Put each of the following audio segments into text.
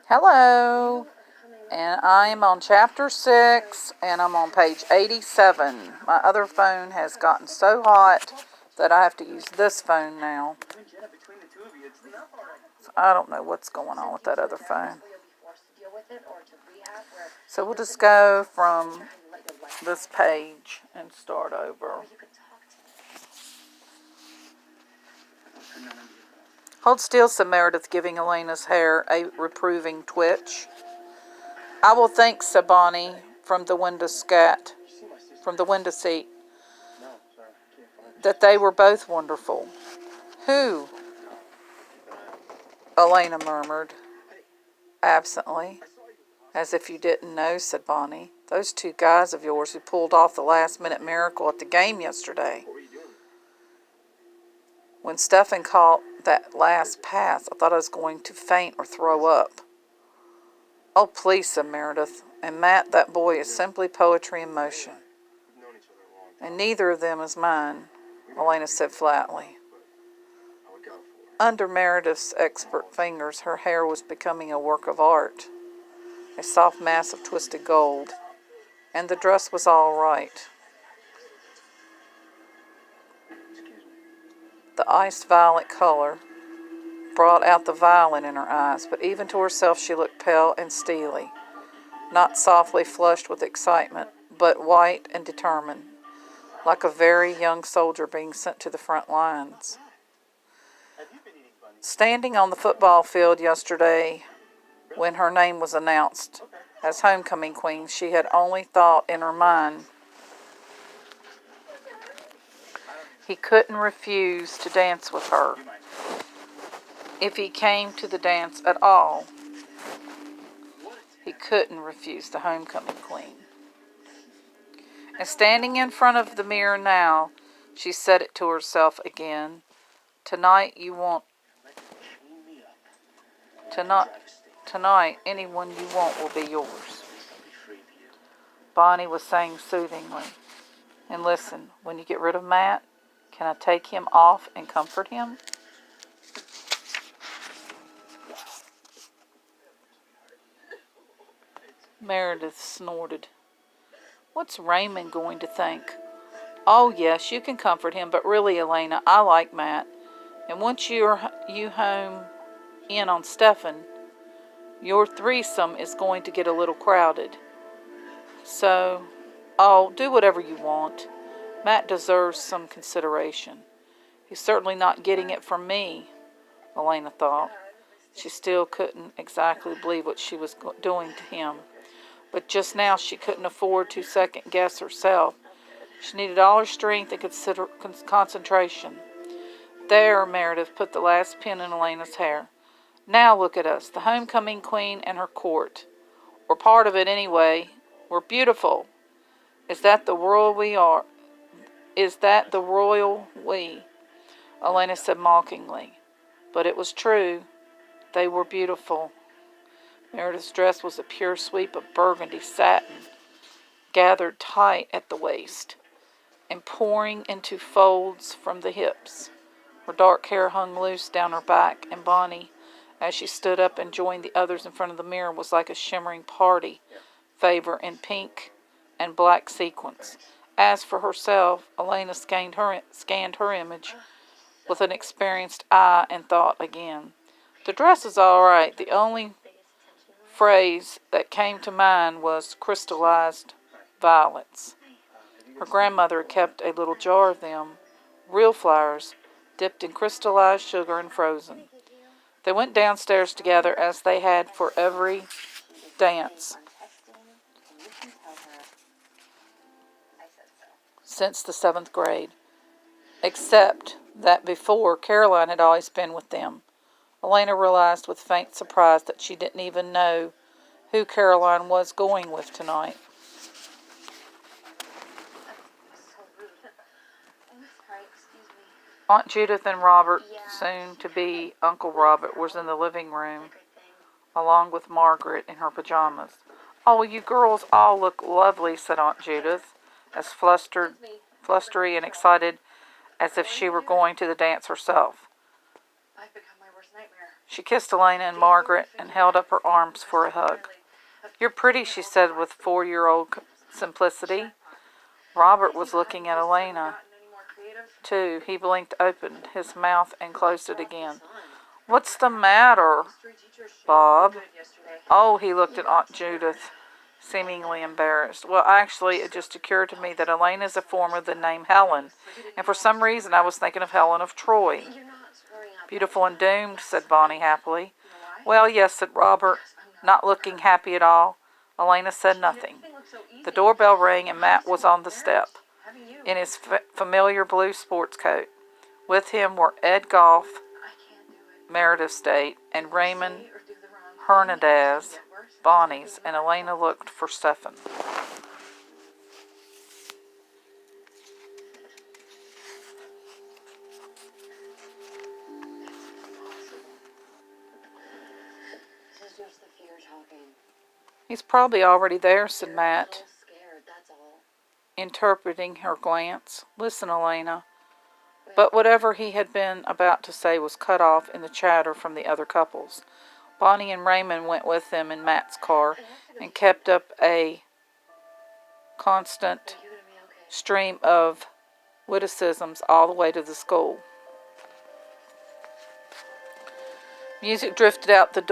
Hello, and I am on chapter 6, and I'm on page 87. My other phone has gotten so hot that I have to use this phone now. So I don't know what's going on with that other phone. So we'll just go from this page and start over. Hold still, said Meredith, giving Elena's hair a reproving twitch. I will think, said Bonnie from the window seat, that they were both wonderful. Who? Elena murmured absently. As if you didn't know, said Bonnie. Those two guys of yours who pulled off the last-minute miracle at the game yesterday. When Stephen caught that last pass, I thought I was going to faint or throw up. Oh, please, said Meredith. And Matt, that boy is simply poetry in motion. And neither of them is mine, Elena said flatly. Under Meredith's expert fingers, her hair was becoming a work of art, a soft mass of twisted gold, and the dress was all right. The iced violet color brought out the violin in her eyes, but even to herself she looked pale and steely, not softly flushed with excitement, but white and determined, like a very young soldier being sent to the front lines. Standing on the football field yesterday, when her name was announced as homecoming queen, she had only thought in her mind he couldn't refuse to dance with her. If he came to the dance at all, he couldn't refuse the homecoming queen. And standing in front of the mirror now, she said it to herself again. Tonight, anyone you want will be yours. Bonnie was saying soothingly. And listen, when you get rid of Matt, can I take him off and comfort him? Meredith snorted. What's Raymond going to think? Oh, yes, you can comfort him, but really, Elena, I like Matt. And once you home in on Stephen, your threesome is going to get a little crowded. So, do whatever you want. Matt deserves some consideration. He's certainly not getting it from me, Elena thought. She still couldn't exactly believe what she was doing to him. But just now she couldn't afford to second-guess herself. She needed all her strength and concentration. There, Meredith put the last pin in Elena's hair. Now look at us, the homecoming queen and her court. Or part of it anyway. We're beautiful. Is that the royal we are? Is that the royal we? Elena said mockingly. But it was true. They were beautiful. Meredith's dress was a pure sweep of burgundy satin, gathered tight at the waist, and pouring into folds from the hips. Her dark hair hung loose down her back, and Bonnie, as she stood up and joined the others in front of the mirror, was like a shimmering party favor in pink and black sequins. As for herself, Elena scanned her image with an experienced eye and thought again. The dress is all right. The only phrase that came to mind was crystallized violets. Her grandmother had kept a little jar of them, real flowers, dipped in crystallized sugar and frozen. They went downstairs together as they had for every dance since the 7th grade, except that before Caroline had always been with them. Elena realized with faint surprise that she didn't even know who Caroline was going with tonight. Aunt Judith and Robert, soon to be Uncle Robert, was in the living room, along with Margaret in her pajamas. Oh, you girls all look lovely, said Aunt Judith, as flustery and excited as if she were going to the dance herself. I've become my worst nightmare. She kissed Elena and Margaret and held up her arms for a hug. "You're pretty," she said with 4-year-old simplicity. Robert was looking at Elena, too. He blinked open his mouth and closed it again. "What's the matter, Bob?" "Oh," he looked at Aunt Judith, seemingly embarrassed. "Well, actually, it just occurred to me that Elena is a form of the name Helen, and for some reason I was thinking of Helen of Troy." "Beautiful and doomed," said Bonnie happily. "Well, yes," said Robert, not looking happy at all. Elena said nothing. The doorbell rang and Matt was on the step, in his familiar blue sports coat. With him were Ed Goff, Meredith's date, and Raymond Hernandez, Bonnie's, and Elena looked for Stefan. "He's probably already there," said Matt, interpreting her glance. "Listen, Elena." But whatever he had been about to say was cut off in the chatter from the other couples. Bonnie and Raymond went with them in Matt's car and kept up a constant stream of witticisms all the way to the school. Music drifted out the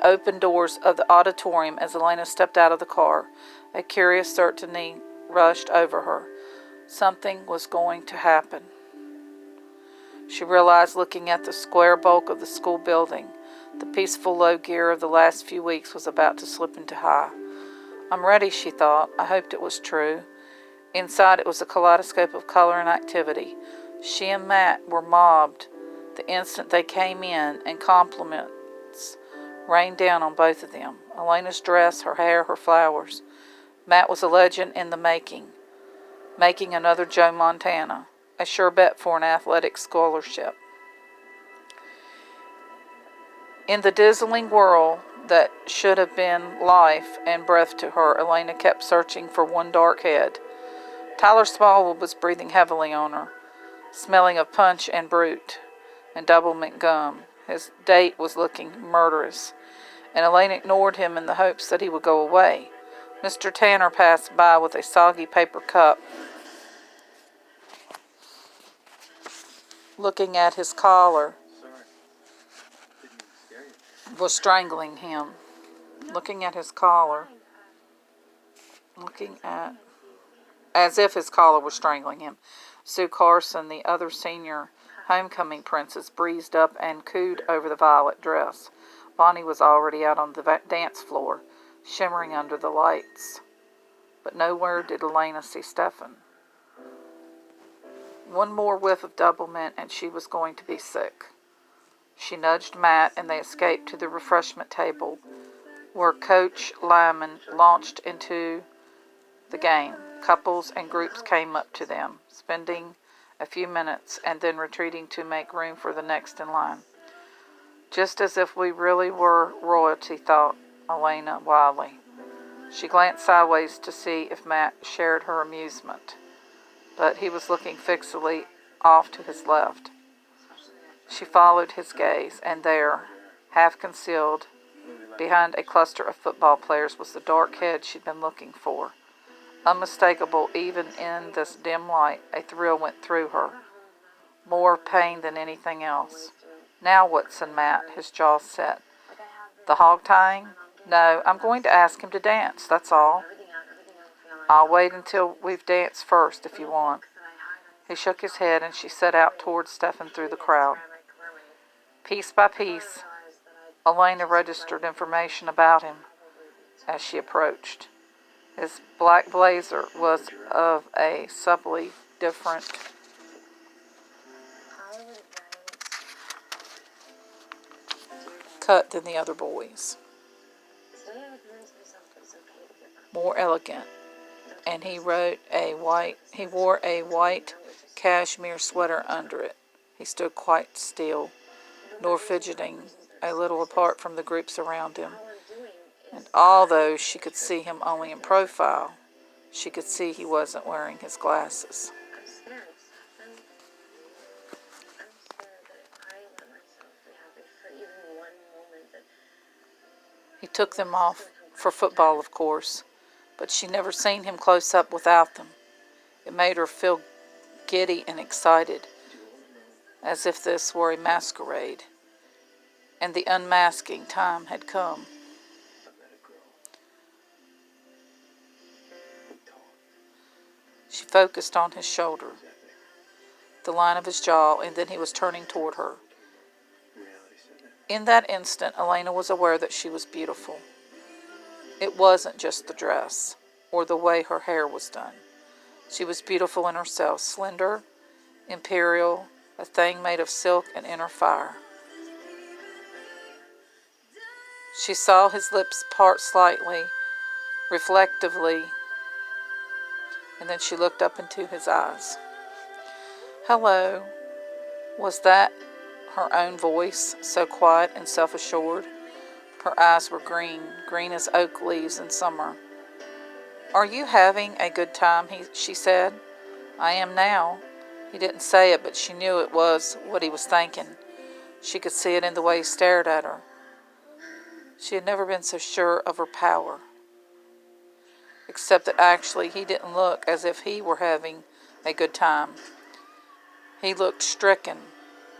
open doors of the auditorium as Elena stepped out of the car. A curious certainty rushed over her. Something was going to happen. She realized, looking at the square bulk of the school building, the peaceful low gear of the last few weeks was about to slip into high. "I'm ready," she thought. I hoped it was true. Inside it was a kaleidoscope of color and activity. She and Matt were mobbed the instant they came in, and compliments rained down on both of them. Elena's dress, her hair, her flowers. Matt was a legend in the making another Joe Montana, a sure bet for an athletic scholarship. In the dazzling whirl that should have been life and breath to her, Elena kept searching for one dark head. Tyler Smallwood was breathing heavily on her, smelling of punch and brute and double-mint gum. His date was looking murderous, and Elena ignored him in the hopes that he would go away. Mr. Tanner passed by with a soggy paper cup, looking at his collar, was strangling him. As if his collar was strangling him. Sue Carson, the other senior homecoming princess, breezed up and cooed over the violet dress. Bonnie was already out on the dance floor, shimmering under the lights. But nowhere did Elena see Stefan. One more whiff of double mint and she was going to be sick. She nudged Matt and they escaped to the refreshment table, where Coach Lyman launched into the game. Couples and groups came up to them, spending a few minutes and then retreating to make room for the next in line. "Just as if we really were royalty," thought Elena wildly. She glanced sideways to see if Matt shared her amusement, but he was looking fixedly off to his left. She followed his gaze, and there, half concealed behind a cluster of football players, was the dark head she'd been looking for. Unmistakable even in this dim light, a thrill went through her, more pain than anything else. "Now what?" said Matt, his jaw set. "The hog tying? No, I'm going to ask him to dance, that's all." "I'll wait until we've danced first, if you want." He shook his head, and she set out towards Stefan through the crowd. Piece by piece, Elena registered information about him as she approached. His black blazer was of a subtly different cut than the other boys, more elegant, and he wore a white cashmere sweater under it. He stood quite still, nor fidgeting, a little apart from the groups around him. And although she could see him only in profile, she could see he wasn't wearing his glasses. took them off for football, of course, but she never seen him close up without them. It made her feel giddy and excited, as if this were a masquerade, and the unmasking time had come. She focused on his shoulder, the line of his jaw, and then he was turning toward her. In that instant, Elena was aware that she was beautiful. It wasn't just the dress, or the way her hair was done. She was beautiful in herself, slender, imperial, a thing made of silk and inner fire. She saw his lips part slightly, reflectively, and then she looked up into his eyes. Hello. Was that her own voice, so quiet and self-assured? Her eyes were green, green as oak leaves in summer. Are you having a good time? She said. I am now. He didn't say it, but she knew it was what he was thinking. She could see it in the way he stared at her. She had never been so sure of her power. Except that actually he didn't look as if he were having a good time. He looked stricken,